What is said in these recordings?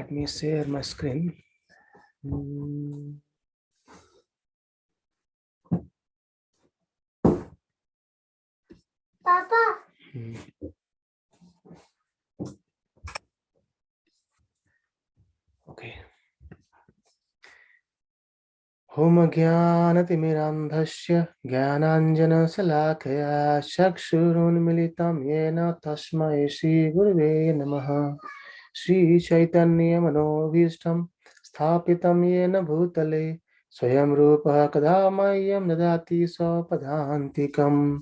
Let me share my screen. Papa. Okay. Om Jnanatimirandhasya Jnananjanasalakaya Chakshurunmilitam Yena Tasmai Shri Gurave Namaha. Shri Chaitanya Manobhishtam Sthapitam Yena Bhutale Swayam Rupa Kadamayam Nadati Swapadantikam.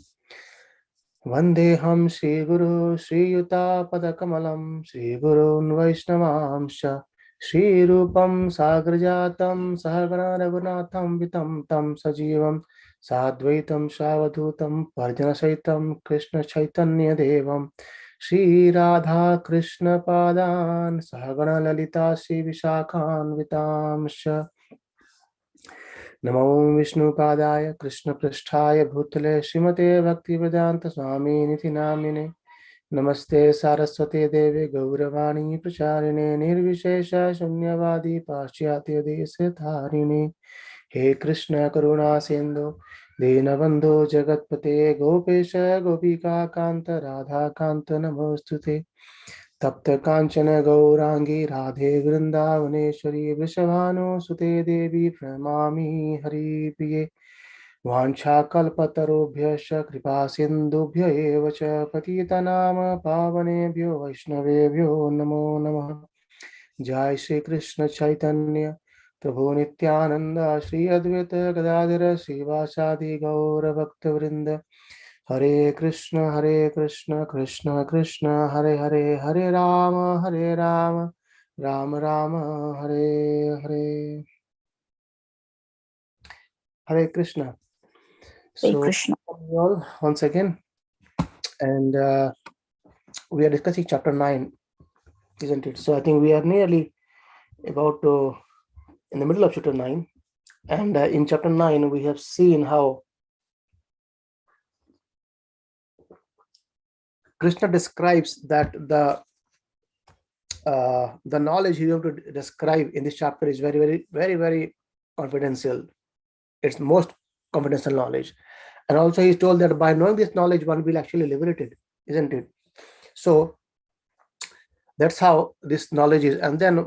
Vandeham Shri Guru Shri Yuta Padakamalam Shri Gurun Vaishnavamsha Shri Rupam Sagrajatam Sahagana Raghunatham Vitam Tam Sajivam Sadvaitam Shavadhutam Parjana Saitam Krishna Chaitanya Devam Shri Radha Krishna Padan Sahagana Lalita Shri Vishakhan Vitamsha Namo Vishnu Padaya Krishna Prasthaya Bhutale Srimate Bhakti Vedanta Swami Niti Namine Namaste Saraswate Deve Gauravani Pracharine Nirvishesha Shunyavadi Paschyatya Desetharine He Krishna Karuna Sindhu Dinabandhu Jagatpate Gopesha Gopika Kanta Radha Kanta Namostute Tapta Kanchana Gaurangi Radhe Vrindavaneshwari Vrishabhanu Sute Devi Pranamami Hari Priye Vancha Kalpatarubhyascha Kripa Sindhubhya eva cha Patitanam Pavanebhyo Vaishnavebhyo Namo Namah. Jai Shri Krishna Chaitanya Prabhu Nityananda Shri Advaita Gadadhara Srivasadi Gaura Bhakta Vrinda Hare Krishna Krishna Krishna Hare Hare Hare Rama Rama Rama Hare Hare. Hare Krishna. So Krishna. all once again, and we are discussing chapter 9, isn't it? So I think we are nearly about in the middle of chapter 9, and in chapter 9 we have seen how Krishna describes that the knowledge he is going to describe in this chapter is very confidential. It's most confidential knowledge, and also he's told that by knowing this knowledge one will actually liberated, isn't it? So that's how this knowledge is. And then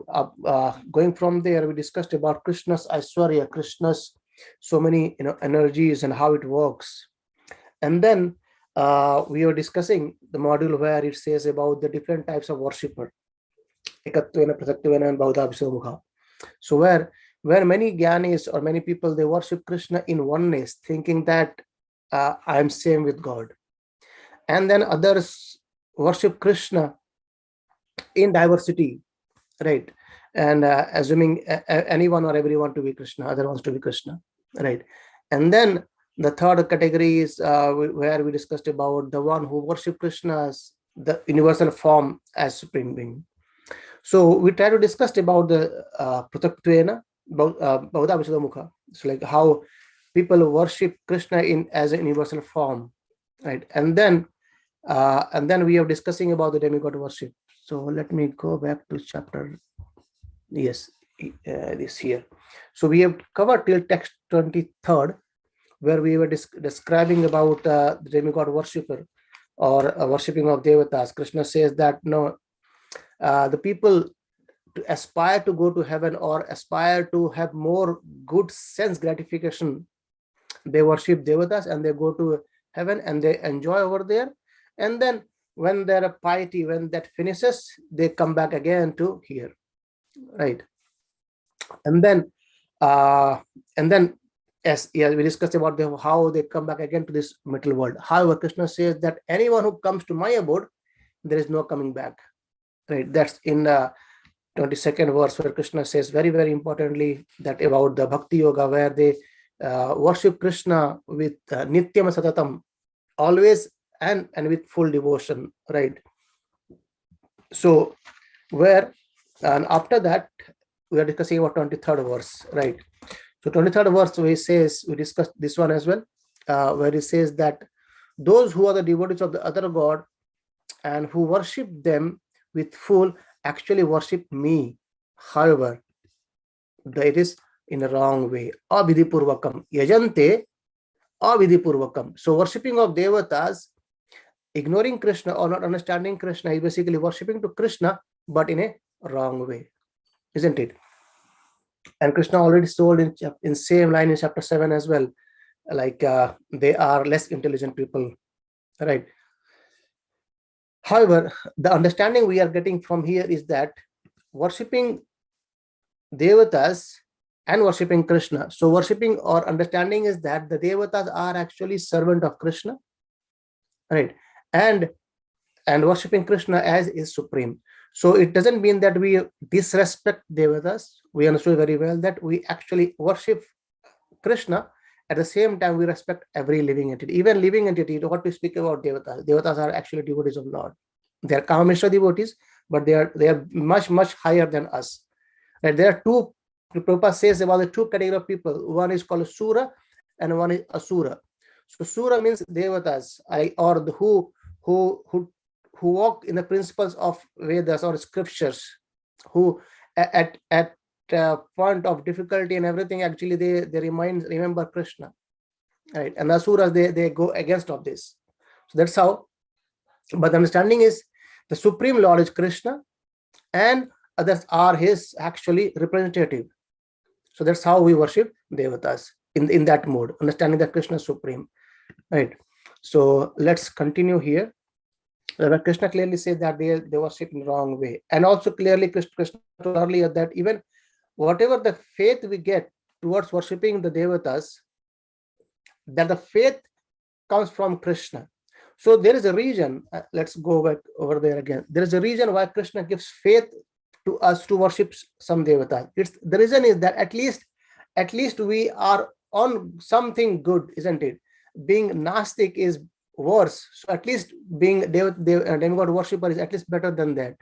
going from there, we discussed about Krishna's Aishwarya, Krishna's so many energies and how it works. And then we were discussing the module where it says about the different types of worshipper. So where many Gyanis or many people, they worship Krishna in oneness, thinking that I am same with God. And then others worship Krishna in diversity, right? And assuming anyone or everyone to be Krishna, other wants to be Krishna, right? And then the third category is where we discussed about the one who worship Krishna as the universal form as supreme being. So we try to discuss about the Pratakttvena Bhagavad Gita Mukha. So like how people worship Krishna in as a universal form, right? And then we are discussing about the demigod worship. So let me go back to chapter. Yes, this here. So we have covered till text 23rd, where we were describing about the demigod worshipper or worshipping of devatas. Krishna says that no, the people to aspire to go to heaven or aspire to have more good sense gratification, they worship devatas and they go to heaven and they enjoy over there. And then when their piety, when that finishes, they come back again to here, right? And then as we discussed about how they come back again to this material world. However, Krishna says that anyone who comes to my abode, there is no coming back, right? That's in the 22nd verse, where Krishna says very importantly that about the bhakti yoga, where they worship Krishna with nityam satatam, always and with full devotion, right? So where, and after that we are discussing about 23rd verse, right? So 23rd verse, we discussed this one as well, where it says that those who are the devotees of the other god and who worship them with full actually worship me, However, it is in a wrong way. Abhidipurvakam. Yajante Avidipurvakam. So worshipping of devatas, ignoring Krishna or not understanding Krishna, is basically worshipping to Krishna, but in a wrong way, isn't it? And Krishna already told in same line in chapter 7 as well, like they are less intelligent people, right? However, the understanding we are getting from here is that worshipping devatas and worshipping Krishna. So worshipping or understanding is that the devatas are actually servant of Krishna, right? And worshipping Krishna as is supreme. So it doesn't mean that we disrespect devatas. We understood very well that we actually worship Krishna. At the same time, we respect every living entity, even living entity. What we speak about devatas, devatas are actually devotees of Lord. They are Kameshwar devotees, but they are much higher than us. Right? There are two. Prabhupada says about the two categories of people. One is called Sura, and one is Asura. So Sura means devatas, or the who walk in the principles of Vedas or scriptures, who at point of difficulty and everything, actually they remember Krishna, right? And Asuras, they go against of this. So that's how. But the understanding is the supreme Lord is Krishna, and others are his actually representative. So that's how we worship devatas in that mode, understanding that Krishna is supreme, right? So let's continue here. Krishna clearly says that they worship in the wrong way. And also clearly Krishna told earlier that even whatever the faith we get towards worshipping the devatas, that the faith comes from Krishna. So there is a reason, let's go back over there again. There is a reason why Krishna gives faith to us to worship some devatas. The reason is that at least we are on something good, isn't it? Being Gnostic is worse. So at least being demigod worshipper is at least better than that.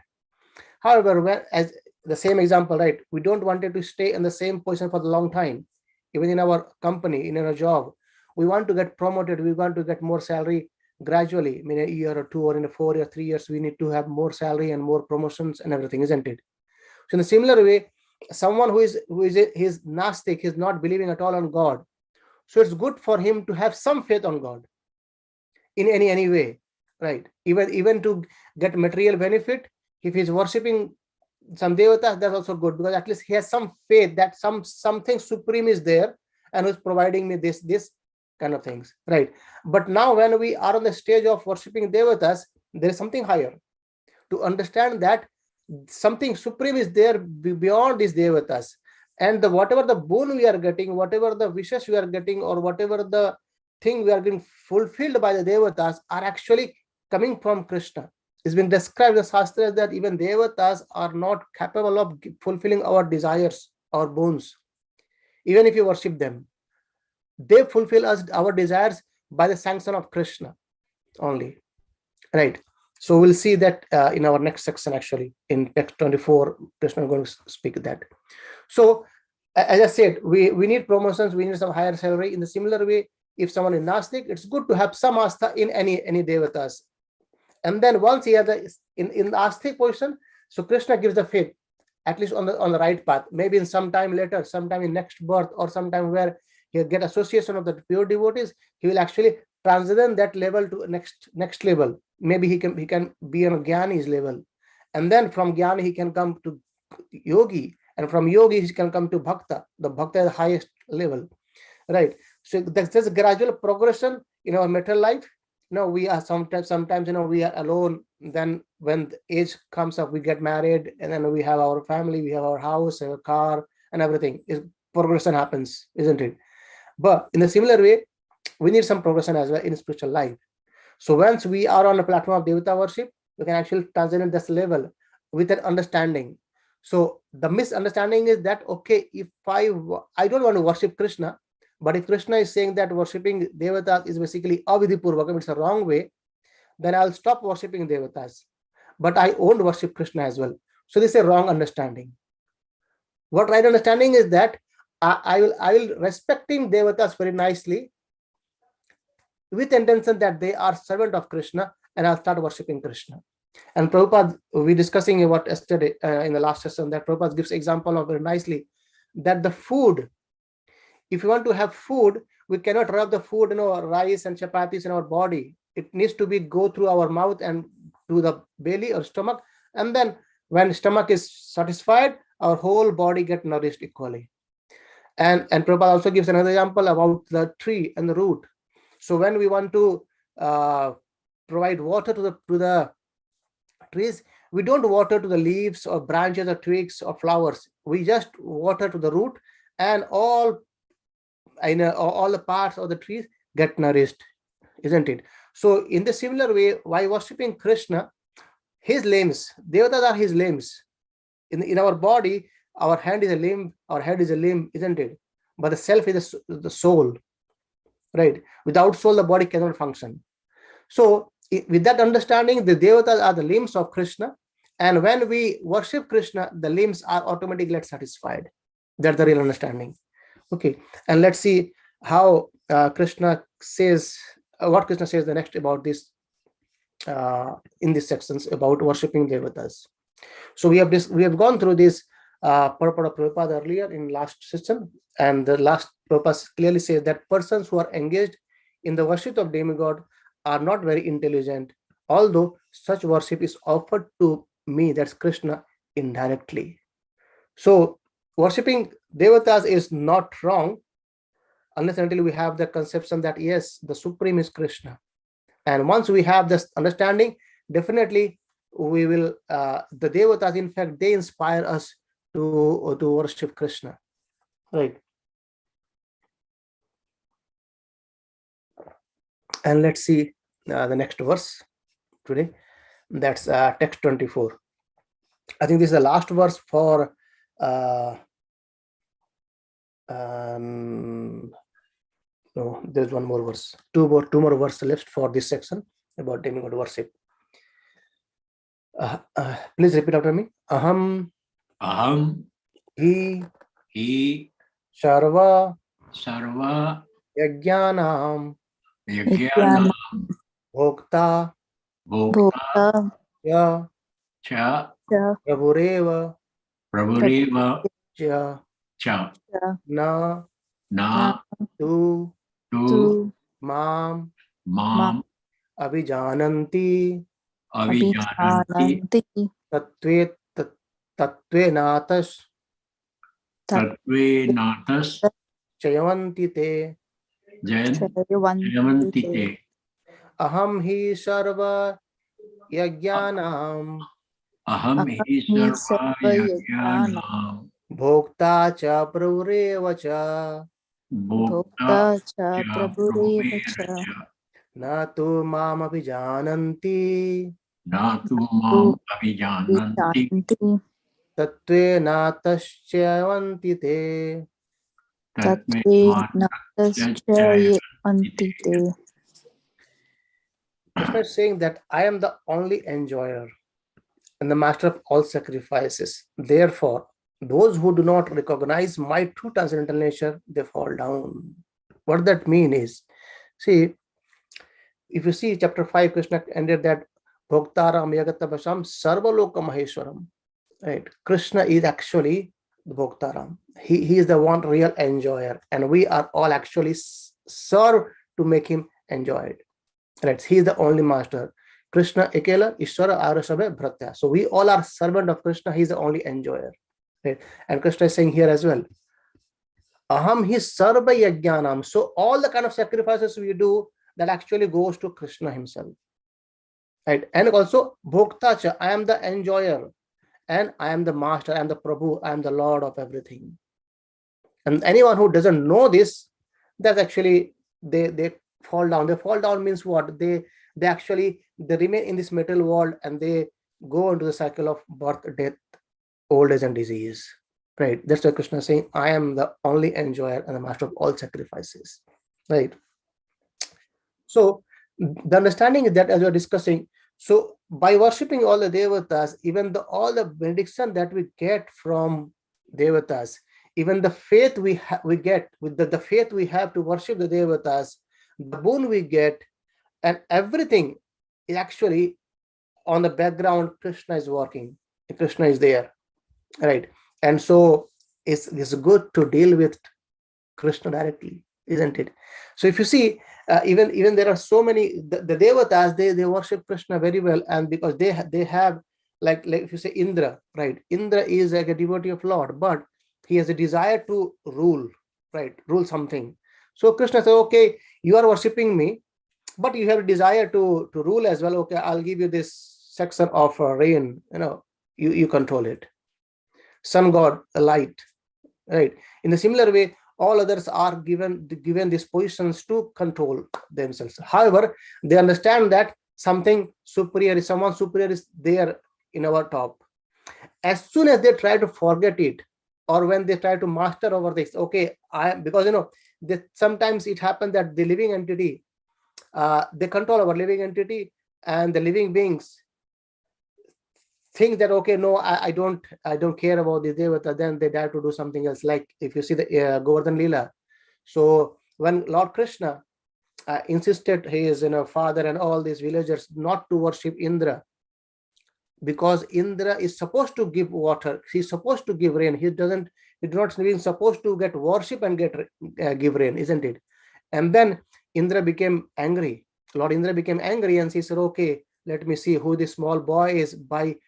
However, as the same example, right? We don't want to stay in the same position for a long time. Even in our company, in our job, we want to get promoted. We want to get more salary gradually. I mean, a year or two, or in a 4 years, 3 years, we need to have more salary and more promotions and everything, isn't it? So in a similar way, someone who is Gnostic, is not believing at all on God. So it's good for him to have some faith on God in any way, right? Even to get material benefit, if he's worshipping some devatas, that's also good, because at least he has some faith that something supreme is there and who's providing me this kind of things, right? But now when we are on the stage of worshipping devatas, there is something higher. To understand that something supreme is there beyond these devatas, and whatever the boon we are getting, whatever the wishes we are getting, or whatever the thing we are getting fulfilled by the devatas are actually coming from Krishna. It's been described in the Shastras that even devatas are not capable of fulfilling our desires or boons. Even if you worship them, they fulfill our desires by the sanction of Krishna only, right? So we'll see that in our next section, actually in text 24, Krishna is going to speak that. So as I said, we need promotions, we need some higher salary. In the similar way, if someone is Gnostic, it's good to have some astha in any devatas. And then once he has in the astic position, so Krishna gives the faith, at least on the right path. Maybe in some time later, sometime in next birth, or sometime where he'll get association of the pure devotees, he will actually transcend that level to next level. Maybe he can be on a Jnani's level, and then from Jnani he can come to yogi, and from yogi he can come to bhakta. The bhakta is the highest level, right? So there's a gradual progression in our material life. We are sometimes we are alone. Then when the age comes up, we get married, and then we have our family, we have our house, our car, and everything. Progression happens, isn't it? But in a similar way, we need some progression as well in spiritual life. So once we are on a platform of Devata worship, we can actually transcend this level with an understanding. So the misunderstanding is that, okay, if I don't want to worship Krishna, but if Krishna is saying that worshipping devatas is basically avidipurvakam, it's a wrong way, then I'll stop worshipping devatas. But I won't worship Krishna as well. So this is a wrong understanding. What right understanding is that I will respecting devatas very nicely, with intention that they are servant of Krishna, and I'll start worshipping Krishna. And Prabhupada, we discussing about yesterday in the last session, that Prabhupada gives example of very nicely that the food, if you want to have food, we cannot rub the food, rice and chapatis in our body. It needs to be go through our mouth and to the belly or stomach, and then when stomach is satisfied, our whole body get nourished equally. And Prabhupada also gives another example about the tree and the root. So when we want to provide water to the trees, we don't water to the leaves or branches or twigs or flowers. We just water to the root, and all the parts of the trees get nourished, isn't it? So in the similar way, while worshipping Krishna, his limbs, devatas are his limbs. In our body, our hand is a limb, our head is a limb, isn't it? But the self is the soul, right? Without soul, the body cannot function. So with that understanding, the devatas are the limbs of Krishna, and when we worship Krishna, the limbs are automatically get satisfied. That's the real understanding. Okay, and let's see how Krishna says, what Krishna says the next about this in these sections about worshipping devatas. So we have gone through this purport of Prabhupada earlier in last session, and the last purpose clearly says that persons who are engaged in the worship of demigod are not very intelligent, although such worship is offered to me, that's Krishna, indirectly. So worshipping devatas is not wrong unless until we have the conception that yes, the supreme is Krishna. And once we have this understanding, definitely we will the devatas, in fact, they inspire us to worship Krishna, right? And let's see the next verse today. That's text 24. I think this is the last verse for no, there's one more verse, two more verses left for this section about demigod worship. Please repeat after me. Aham hi sarva yajnanam bhokta ya prabhureva cha na tu mam abhijananti tatve natas chayavanti te. Aham hi sarva yajnanam bhokta cha prabhureva cha na tu mam abhijananti tatve nataschayavanti te. Krishna is saying that I am the only enjoyer and the master of all sacrifices. Therefore, those who do not recognize my true transcendental nature, they fall down. What that means is, see, if you see chapter 5, Krishna ended that Bhoktaram Yagatabhasam Sarvaloka Maheshwaram. Right? Krishna is actually the Bhoktaram. He is the one real enjoyer, and we are all actually served to make him enjoyed. Right? He is the only master. Krishna Ekela Ishwara Arasabe Bhratya. So we all are servant of Krishna. He is the only enjoyer. Right? And Krishna is saying here as well, Aham hi sarva yajnanam. So all the kind of sacrifices we do, that actually goes to Krishna himself. Right? And also Bhoktacha, I am the enjoyer, and I am the master, I am the Prabhu, I am the Lord of everything. And anyone who doesn't know this, that's actually they fall down. They fall down means what? They remain in this material world, and they go into the cycle of birth, death, old age, and disease. Right? That's why Krishna is saying, I am the only enjoyer and the master of all sacrifices. Right? So the understanding is that, as we are discussing, so by worshipping all the devatas, even all the benediction that we get from devatas, even the faith we get with the faith we have to worship the devatas, the boon we get, and everything is actually on the background, Krishna is working. Krishna is there, right? And so it's good to deal with Krishna directly, isn't it? So if you see, even there are so many the devatas, they worship Krishna very well, and because they have like if you say Indra, right? Indra is like a devotee of Lord, but he has a desire to rule, right? Rule something. So Krishna said, okay, you are worshiping me, but you have a desire to rule as well. Okay, I'll give you this section of rain. You control it. Sun god, light, right? In a similar way, all others are given these positions to control themselves. However, they understand that someone superior is there in our top. As soon as they try to forget it, or when they try to master over this, okay, because sometimes it happens that the living entity, they control our living entity, and the living beings think that, okay, no, I don't care about the devata, then they dare to do something else. Like if you see the Govardhan Leela. So when Lord Krishna insisted his father and all these villagers not to worship Indra, because Indra is supposed to give water, he's supposed to give rain, he's not even supposed to get worship and give rain, isn't it? And then Indra became angry. Lord Indra became angry, and he said, okay, let me see who this small boy is. By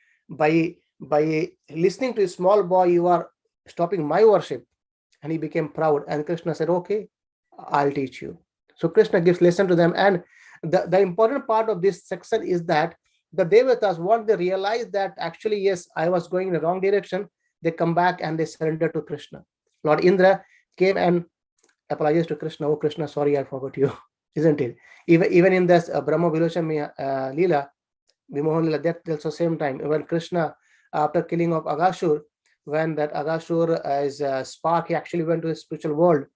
listening to a small boy, you are stopping my worship. And he became proud, and Krishna said, okay, I'll teach you. So Krishna gives lesson to them. And the important part of this section is that the devatas, what they realize that actually, yes, I was going in the wrong direction, they come back and they surrender to Krishna. Lord Indra came and apologized to Krishna. Oh Krishna, sorry, I forgot you. Isn't it? Even in this Brahma Vilochana Leela, Vimohan Leela, that's also same time when Krishna, after killing of Agashur, when that Agashur is spark, he actually went to the spiritual world.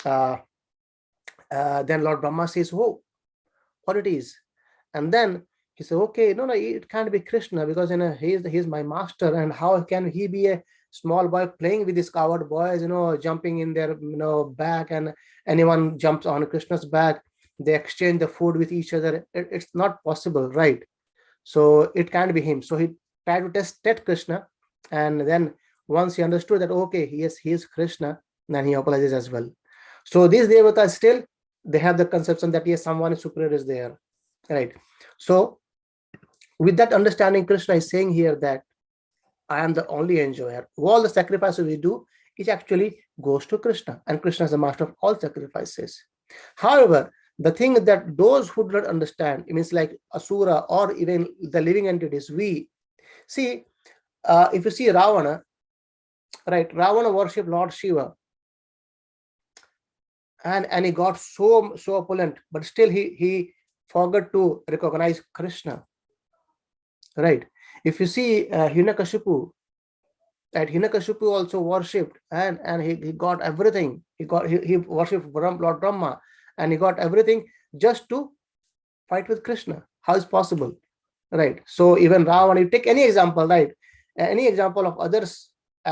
Then Lord Brahma says, oh, what it is? And then he said, okay, no, it can't be Krishna, because he's my master, and how can he be a small boy playing with these coward boys, jumping in their back, and anyone jumps on Krishna's back, they exchange the food with each other. It's not possible, right? So it can't be him. So he tried to test Krishna, and then once he understood that, okay, yes, he is Krishna, then he apologizes as well. So these devatas still, they have the conception that yes, someone superior is there, right? So with that understanding, Krishna is saying here that I am the only enjoyer. All the sacrifices we do, it actually goes to Krishna, and Krishna is the master of all sacrifices. However, the thing that those who do not understand, it means like Asura or even the living entities, we see, if you see Ravana, right? Ravana worshipped Lord Shiva, and he got so opulent, but still he forgot to recognize Krishna, right? If you see Hiranyakashipu, that Hiranyakashipu also worshipped, and he got everything. He worshipped Lord Brahma, and he got everything just to fight with Krishna. How is possible, right? So even Ravana, you take any example, right? Any example of others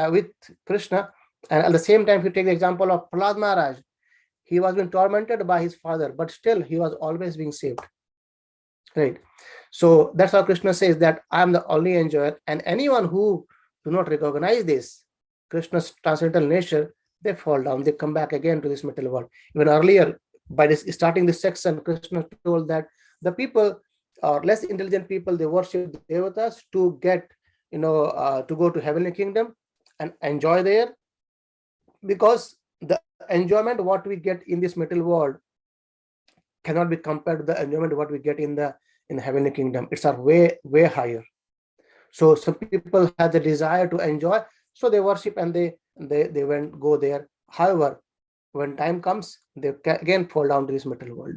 with Krishna, and at the same time, if you take the example of Prahlad Maharaj, he was being tormented by his father, but still he was always being saved, right? So that's how Krishna says that I am the only enjoyer, and anyone who do not recognize this Krishna's transcendental nature, they fall down, they come back again to this material world. Even earlier, by starting this section, Krishna told that the people or less intelligent people, they worship the devatas to get to go to heavenly kingdom and enjoy there, because the enjoyment what we get in this material world cannot be compared to the enjoyment what we get in the heavenly kingdom. It's way higher. So some people have the desire to enjoy, so they worship and they go there. However, when time comes, they again fall down to this material world,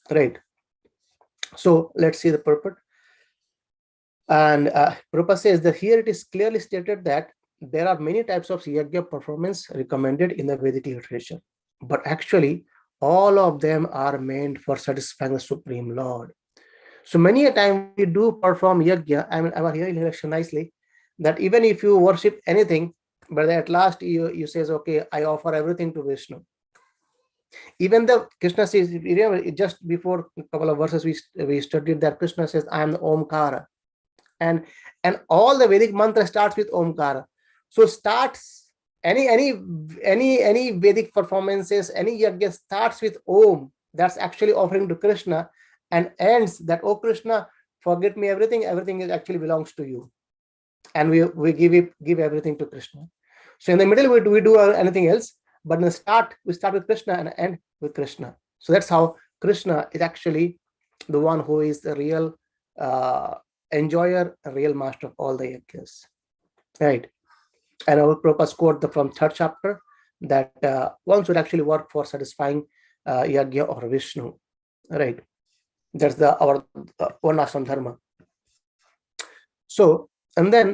right? So let's see the purport. And Prabhupada says that here it is clearly stated that there are many types of yajna performance recommended in the Vedic literature, but actually all of them are meant for satisfying the Supreme Lord. So many a time we do perform yajna. I mean, I was hearing election nicely that even if you worship anything, but at last you says, okay, I offer everything to Vishnu. Even the Krishna says, remember, just before a couple of verses we studied that Krishna says, I am the Omkara. and all the Vedic mantra starts with Omkara. So starts any Vedic performances, any yajna starts with Om. That's actually offering to Krishna, and ends that, oh Krishna, forget me everything. Everything is actually belongs to you, and we give everything to Krishna. So in the middle we do anything else, but in the start we start with Krishna and end with Krishna. So that's how Krishna is actually the one who is the real enjoyer, a real master of all the yajnas, right? And our purpose quote from third chapter that one should actually work for satisfying yajna or Vishnu, right? That's the our Varnashram dharma. So, and then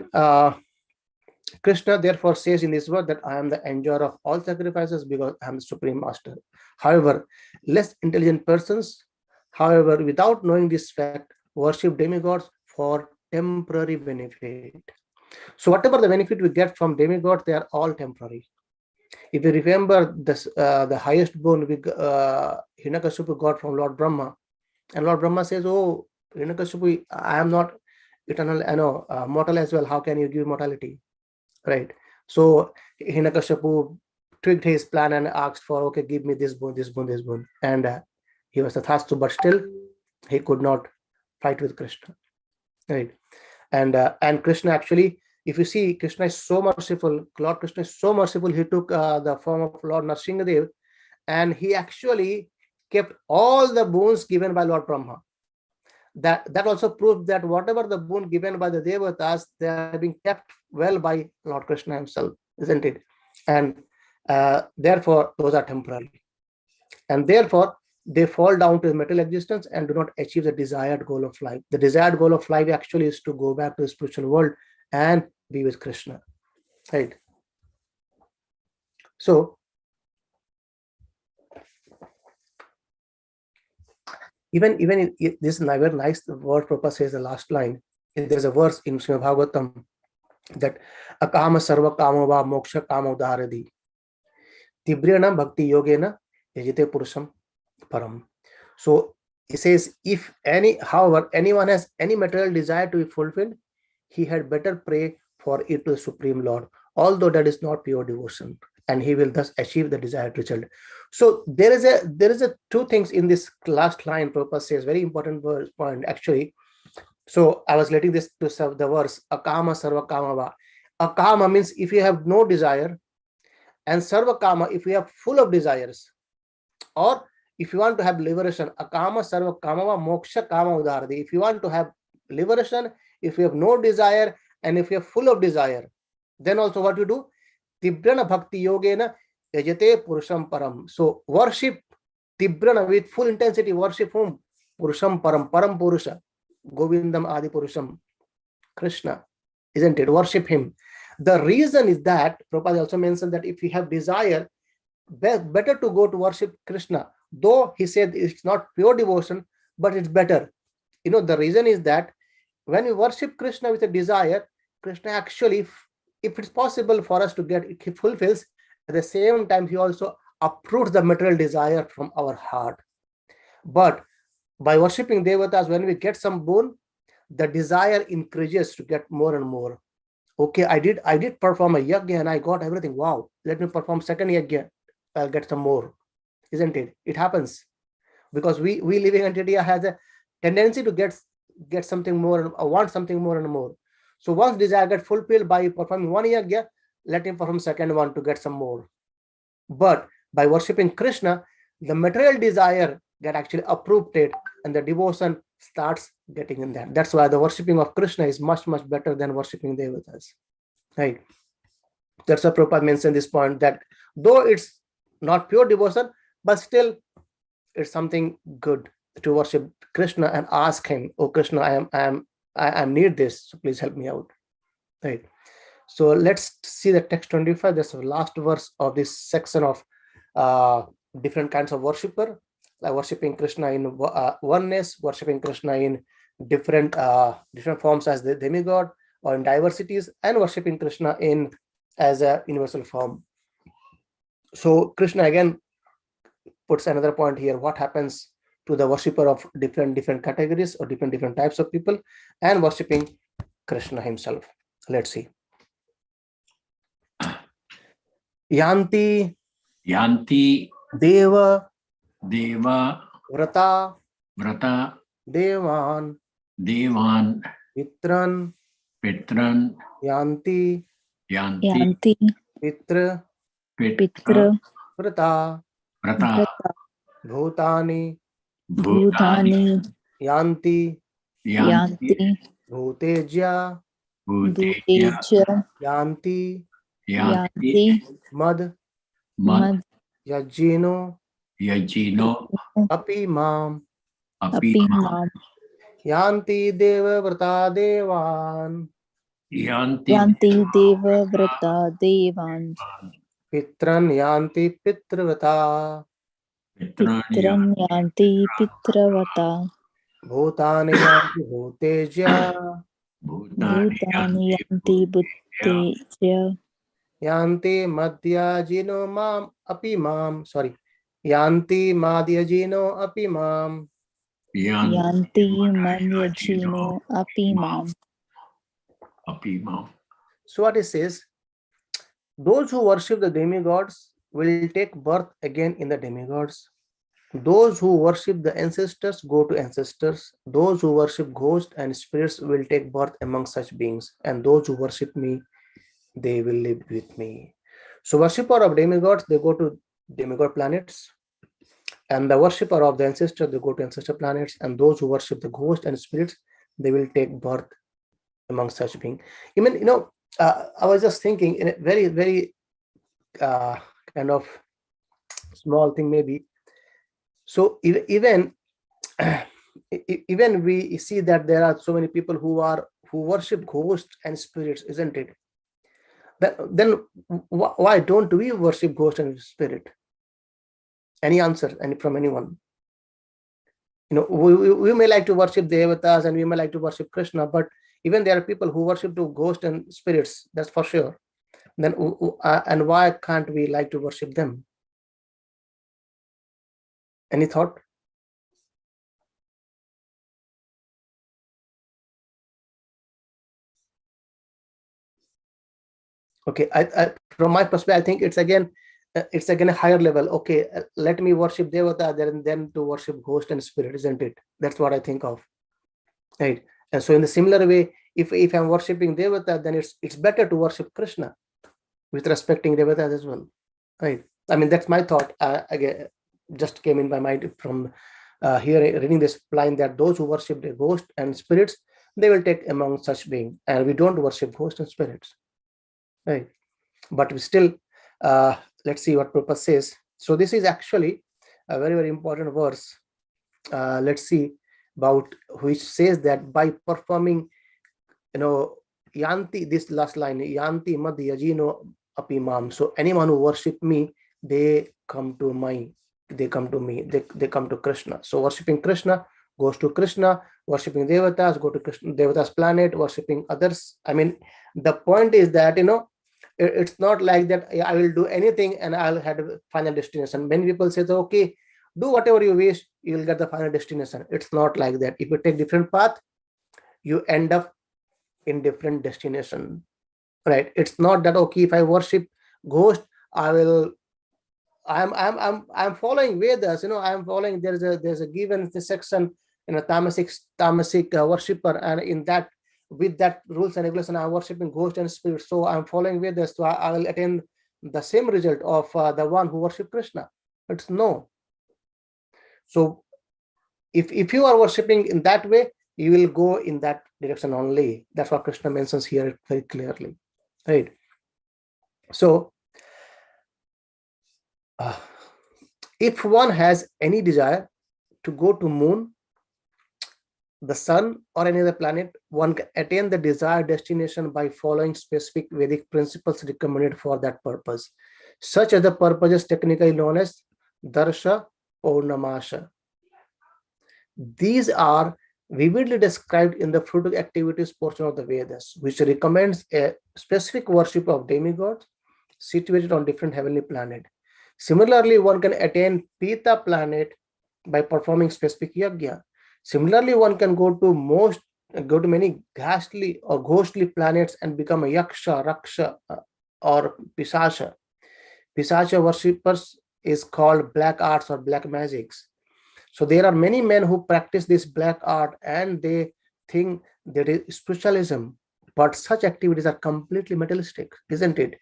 Krishna therefore says in this word that I am the enjoyer of all sacrifices because I am the supreme master. However, less intelligent persons, however, without knowing this fact, worship demigods for temporary benefit. So whatever the benefit we get from demigods, they are all temporary. If you remember this, the highest boon Hiranyakashipu got from Lord Brahma, and Lord Brahma says, "Oh, Hiranyakashipu, I am not eternal, mortal as well. How can you give mortality?" Right? So Hiranyakashipu tweaked his plan and asked for, "Okay, give me this boon, this boon, this boon," and he was tathastu, but still he could not fight with Krishna, right? And Krishna actually, if you see, Krishna is so merciful. Lord Krishna is so merciful. He took the form of Lord Nrsimhadev, and he actually kept all the boons given by Lord Brahma. That also proves that whatever the boon given by the devatas, they are being kept well by Lord Krishna himself, isn't it? And therefore those are temporary, and therefore they fall down to material existence and do not achieve the desired goal of life. The desired goal of life actually is to go back to the spiritual world and be with Krishna, right? So even this very nice word Prabhupada says the last line. There's a verse in Srimad Bhagavatam that akama sarva kama va moksha kama udaradi tibrena bhakti yogena yajite purusham param. So he says, if however anyone has any material desire to be fulfilled, he had better pray for it to the Supreme Lord, although that is not pure devotion, and he will thus achieve the desired result. So there is a two things in this last line. Prabhupada says very important point actually. So I was letting this to serve the verse akama sarva kama va. Akama means if you have no desire, and sarva kama if you have full of desires, or if you want to have liberation, akama sarva kama va moksha kama udaradi. If you want to have liberation, if you have no desire, and if you are full of desire, then also what you do? Tibrana bhakti yogena yajate purusham param. So worship tibrana with full intensity. Worship whom? Purusham param, param purusha, Govindam adi purusham, Krishna, isn't it? Worship him. The reason is that Prabhupada also mentioned that if you have desire, better to go to worship Krishna. Though he said it's not pure devotion, but it's better. The reason is that when we worship Krishna with a desire, Krishna actually, if it's possible for us to get it, he fulfills. At the same time, he also uproots the material desire from our heart. But by worshipping devatas, when we get some boon, the desire increases to get more and more. Okay, I did perform a yajna and I got everything. Wow, let me perform second yajna. I'll get some more, isn't it? It happens because we living entity has a tendency to get something more or want something more and more. So once desire get fulfilled by performing one yajna, let him perform second one to get some more. But by worshipping Krishna, the material desire get actually uprooted and the devotion starts getting in there. That's why the worshipping of Krishna is much, much better than worshipping devatas, right? That's why Prabhupada mentioned this point, that though it's not pure devotion, but still it's something good to worship Krishna and ask him, oh Krishna, I need this, so please help me out, right? So let's see the text 25. That's the last verse of this section of different kinds of worshipper, like worshipping Krishna in oneness, worshipping Krishna in different forms as the demigod or in diversities, and worshipping Krishna in as a universal form. So Krishna again puts another point here. What happens to the worshipper of different categories or different types of people and worshipping Krishna himself. Let's see. Yanti Deva Vrata Devan Pitran Yanti Pitra Vrata Bhutani Yanti Bhuteja Yanti Mad Yajino Api Mam Yanti Deva Vrata Devan Pitran Yanti Pitrvata Bhutani Yanti Bhuteja Yanti Madhyajino Mam Api Mam. Sorry. Yanti Madhyajino Api Mam. So what it says, those who worship the demigods will take birth again in the demigods. Those who worship the ancestors go to ancestors. Those who worship ghosts and spirits will take birth among such beings. And those who worship me, they will live with me. So worshipper of demigods, they go to demigod planets. And the worshipper of the ancestor, they go to ancestor planets. And those who worship the ghosts and spirits, they will take birth among such beings. Even, I was just thinking in a very, very kind of small thing maybe. So even we see that there are so many people who worship ghosts and spirits, isn't it? Then why don't we worship ghost and spirit? Any answer? From anyone? We may like to worship devatas and we may like to worship Krishna, but even there are people who worship to ghosts and spirits. That's for sure. Then and why can't we like to worship them? Any thought? Okay, I from my perspective, I think it's again a higher level. Okay, let me worship devata then to worship ghost and spirit, isn't it? That's what I think of, right? And so in the similar way, if I'm worshipping devata, then it's better to worship Krishna with respecting devatas as well, right? I mean, that's my thought. Again, just came in my mind from here reading this line, that those who worship the ghost and spirits, they will take among such beings, and we don't worship ghosts and spirits, right? But we still let's see what Prabhupada says. So this is actually a very, very important verse. Let's see about which says that by performing, yanti, this last line, yanti mad yajino apimam. So anyone who worship me, they come to me, they come to Krishna. So worshipping Krishna goes to Krishna, worshipping devatas go to Krishna, devatas planet, worshipping others. I mean, the point is that it's not like that I will do anything and I'll have a final destination. Many people say, okay, do whatever you wish, you will get the final destination. It's not like that. If you take different path, you end up in different destination, right? It's not that, okay, if I worship ghost, I'm following Vedas, I'm following, there's a given section in a tamasic worshipper, and in that, with that rules and regulations, I'm worshiping ghost and spirit, so I'm following Vedas, so I will attain the same result of the one who worship Krishna. It's no. So if you are worshipping in that way, you will go in that direction only. That's what Krishna mentions here very clearly, right? So if one has any desire to go to moon, the sun, or any other planet, one can attain the desired destination by following specific Vedic principles recommended for that purpose. Such as the purposes technically known as darsha or namasha. These are vividly described in the fruitive activities portion of the Vedas, which recommends a specific worship of demigods situated on different heavenly planets. Similarly, one can attain Pita planet by performing specific yajna. Similarly, one can go to most go to many ghastly or ghostly planets and become a yaksha, raksha, or pisasha. Pisasha worshippers is called black arts or black magics. So there are many men who practice this black art and they think that is spiritualism, but such activities are completely materialistic, isn't it?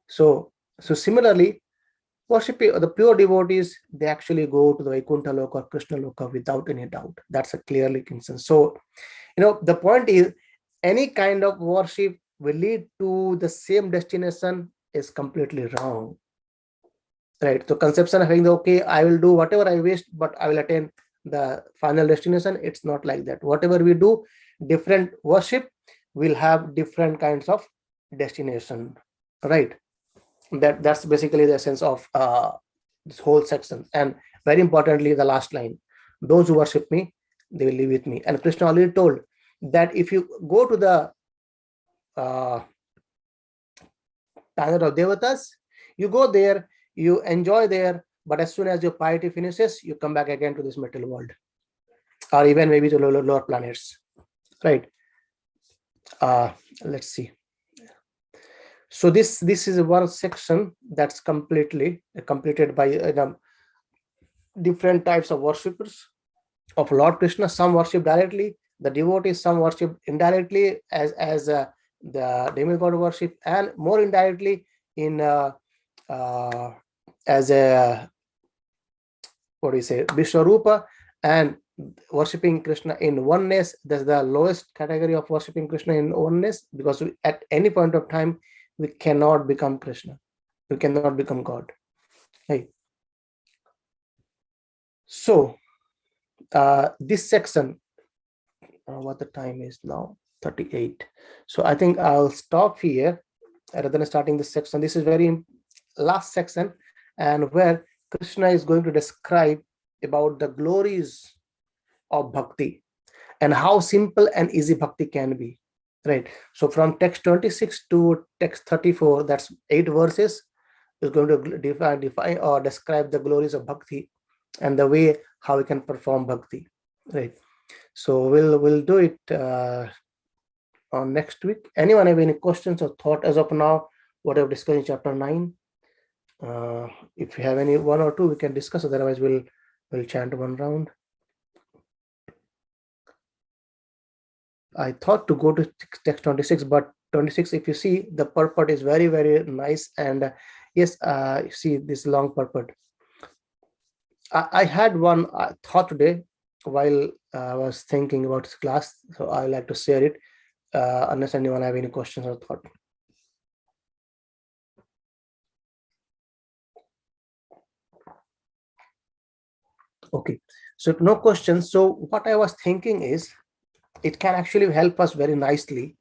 So, so similarly, worshiping the pure devotees, they actually go to the Vaikuntha Loka or Krishna Loka without any doubt. That's a clearly concern. So, the point is, any kind of worship will lead to the same destination is completely wrong, right? So conception of having the, okay, I will do whatever I wish, but I will attain the final destination. It's not like that. Whatever we do, different worship will have different kinds of destination, right? That's basically the essence of this whole section. And very importantly, the last line: those who worship me, they will live with me. And Krishna already told that if you go to the uh, planet of devatas, you go there, you enjoy there, but as soon as your piety finishes, you come back again to this material world, or even maybe to lower planets, right? Let's see. So this is one section that's completely completed by different types of worshippers of Lord Krishna. Some worship directly, the devotees; some worship indirectly as the demigod worship, and more indirectly in as a, what do you say, Vishwarupa, and worshipping Krishna in oneness. That's the lowest category of worshipping Krishna in oneness, because at any point of time we cannot become Krishna, we cannot become God. Hey, so this section, what the time is now, 38. So I think I'll stop here rather than starting this section. This is very last section, and where Krishna is going to describe about the glories of bhakti and how simple and easy bhakti can be, right? So from text 26 to text 34, that's 8 verses, is going to define or describe the glories of bhakti and the way how we can perform bhakti, right? So we'll do it on next week. Anyone have any questions or thought as of now what I've discussed in chapter 9? If you have any one or two, we can discuss. Otherwise, we'll chant one round. I thought to go to text 26, but 26, if you see, the purport is very, very nice. And yes, you see this long purport. I had one thought today while I was thinking about this class, so I like to share it, unless anyone have any questions or thought. Okay, so no questions. So what I was thinking is, it can actually help us very nicely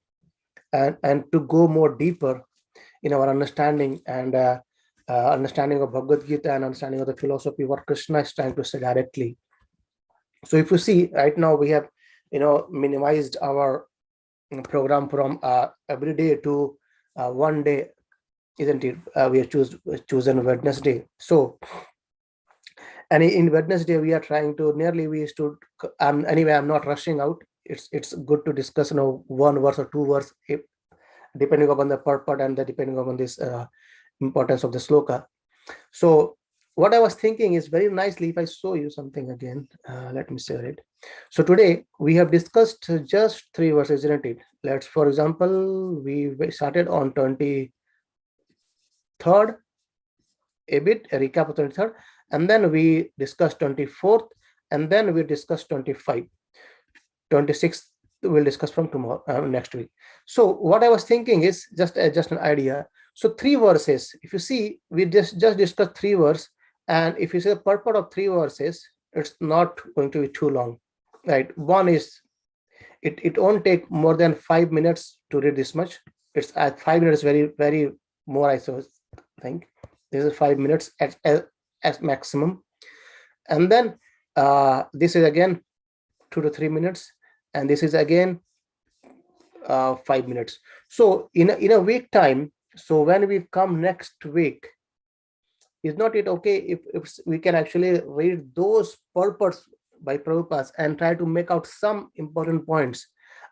and to go more deeper in our understanding and understanding of Bhagavad Gita and understanding of the philosophy, what Krishna is trying to say directly. So if you see, right now we have minimized our program from every day to one day, isn't it? We have chosen Wednesday. So, and in Wednesday we are trying to we used to, anyway, I'm not rushing out. It's good to discuss one verse or two verse, depending upon the purport and depending upon this importance of the sloka. So what I was thinking is, very nicely, if I show you something again, let me share it. So today we have discussed just 3 verses, isn't it? Let's, for example, we started on 23rd, a recap of 23rd, and then we discussed 24th, and then we discussed 25. 26th we'll discuss from tomorrow, next week. So what I was thinking is just an idea. So 3 verses, if you see, we just discussed 3 verses, and if you see the purport of 3 verses, it's not going to be too long, right? One is, it won't take more than 5 minutes to read this much. It's at 5 minutes, very, very more, I think. This is 5 minutes at maximum. And then this is again 2 to 3 minutes, and this is again 5 minutes. So in a week time, so when we come next week, is not it okay if we can actually read those purports by Prabhupada and try to make out some important points,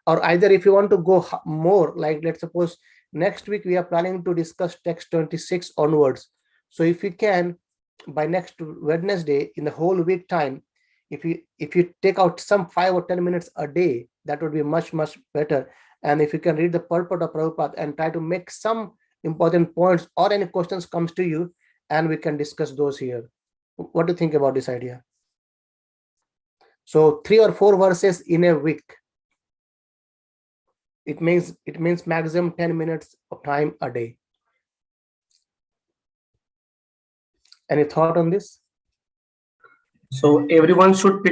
or either if you want to go more, like let's suppose next week we are planning to discuss text 26 onwards. So if you can, by next Wednesday, in the whole week time, if you take out some 5 or 10 minutes a day, that would be much better. And if you can read the purport of Prabhupada and try to make some important points, or any questions comes to you, and we can discuss those here. What do you think about this idea? So 3 or 4 verses in a week. It means maximum 10 minutes of time a day. Any thought on this? So everyone should pick